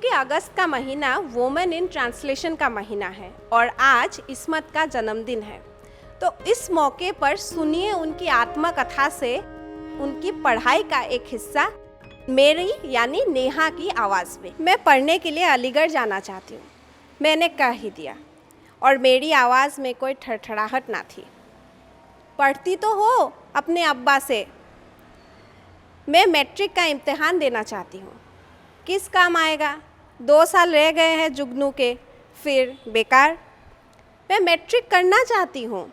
क्योंकि अगस्त का महीना वुमेन इन ट्रांसलेशन का महीना है और आज इस्मत का जन्मदिन है, तो इस मौके पर सुनिए उनकी आत्मकथा से उनकी पढ़ाई का एक हिस्सा मेरी यानी नेहा की आवाज़ में। मैं पढ़ने के लिए अलीगढ़ जाना चाहती हूँ, मैंने कह ही दिया, और मेरी आवाज़ में कोई ठड़ठड़ाहट ना थी। पढ़ती तो हो अपने अब्बा से। मैं मैट्रिक का इम्तिहान देना चाहती हूँ, किस काम आएगा, 2 साल रह गए हैं जुगनू के, फिर बेकार। मैं मैट्रिक करना चाहती हूँ,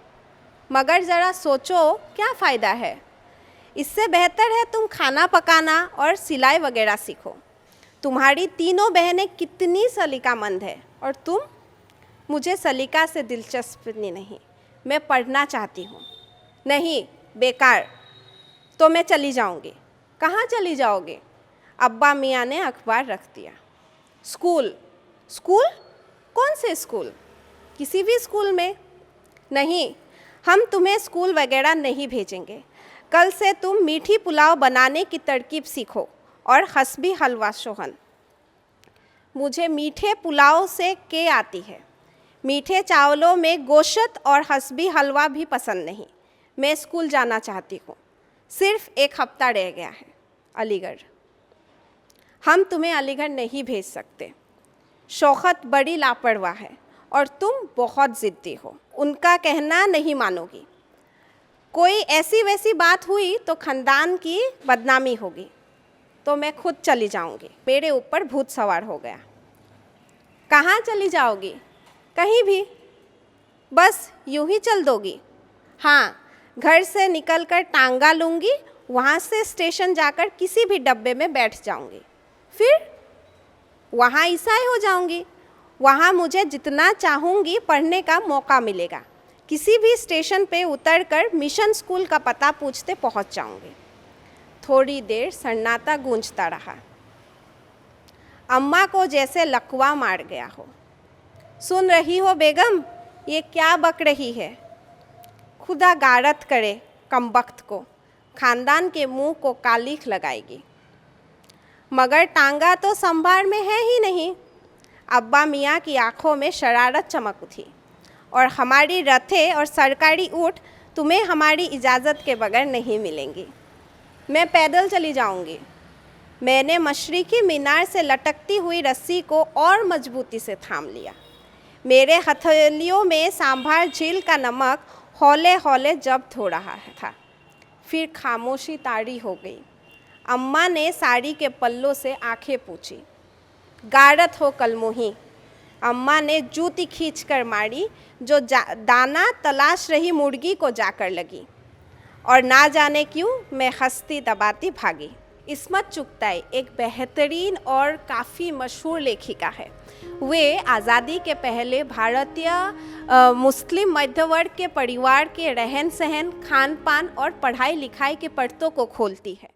मगर ज़रा सोचो क्या फ़ायदा है। इससे बेहतर है तुम खाना पकाना और सिलाई वगैरह सीखो। तुम्हारी तीनों बहनें कितनी सलीकामंद है और तुम। मुझे सलीका से दिलचस्पी नहीं, मैं पढ़ना चाहती हूँ। नहीं, बेकार, तो मैं चली जाऊँगी। कहाँ चली जाओगे? अब्बा मियाँ ने अखबार रख दिया। स्कूल? स्कूल? कौन से स्कूल? किसी भी स्कूल में? नहीं, हम तुम्हें स्कूल वगैरह नहीं भेजेंगे। कल से तुम मीठी पुलाव बनाने की तरकीब सीखो और हसबी हलवा सोहन। मुझे मीठे पुलाव से के आती है, मीठे चावलों में गोश्त और हसबी हलवा भी पसंद नहीं। मैं स्कूल जाना चाहती हूँ, सिर्फ 1 हफ्ता रह गया है। अलीगढ़? हम तुम्हें अलीगढ़ नहीं भेज सकते। शौकत बड़ी लापरवाह है और तुम बहुत ज़िद्दी हो, उनका कहना नहीं मानोगी। कोई ऐसी वैसी बात हुई तो ख़ानदान की बदनामी होगी, तो मैं खुद चली जाऊंगी। मेरे ऊपर भूत सवार हो गया। कहाँ चली जाओगी? कहीं भी, बस यूं ही चल दोगी? हाँ, घर से निकलकर टांगा लूँगी, वहाँ से स्टेशन जाकर किसी भी डब्बे में बैठ जाऊँगी, फिर वहाँ ईसाई हो जाऊँगी। वहाँ मुझे जितना चाहूँगी पढ़ने का मौका मिलेगा। किसी भी स्टेशन पे उतरकर मिशन स्कूल का पता पूछते पहुँच जाऊँगी। थोड़ी देर सन्नाटा गूंजता रहा। अम्मा को जैसे लकवा मार गया हो। सुन रही हो बेगम, ये क्या बक रही है? खुदा गारत करे कमबख्त को, खानदान के मुंह को कालिख लगाएगी। मगर टांगा तो संभार में है ही नहीं। अब्बा मियाँ की आंखों में शरारत चमक उठी। और हमारी रथें और सरकारी ऊँट तुम्हें हमारी इजाज़त के बगैर नहीं मिलेंगी। मैं पैदल चली जाऊंगी। मैंने मशरिकी मीनार से लटकती हुई रस्सी को और मजबूती से थाम लिया। मेरे हथेलियों में सांभर झील का नमक हौले हौले जब्त हो रहा था। फिर खामोशी तारी हो गई। अम्मा ने साड़ी के पल्लों से आंखें पूछी। गारत हो कलमोही। अम्मा ने जूती खींचकर मारी जो दाना तलाश रही मुर्गी को जाकर लगी, और ना जाने क्यों मैं हंसती दबाती भागी। इस्मत चुगताई एक बेहतरीन और काफ़ी मशहूर लेखिका है। वे आज़ादी के पहले भारतीय मुस्लिम मध्यवर्ग के परिवार के रहन सहन, खान पान और पढ़ाई लिखाई के पर्तों को खोलती है।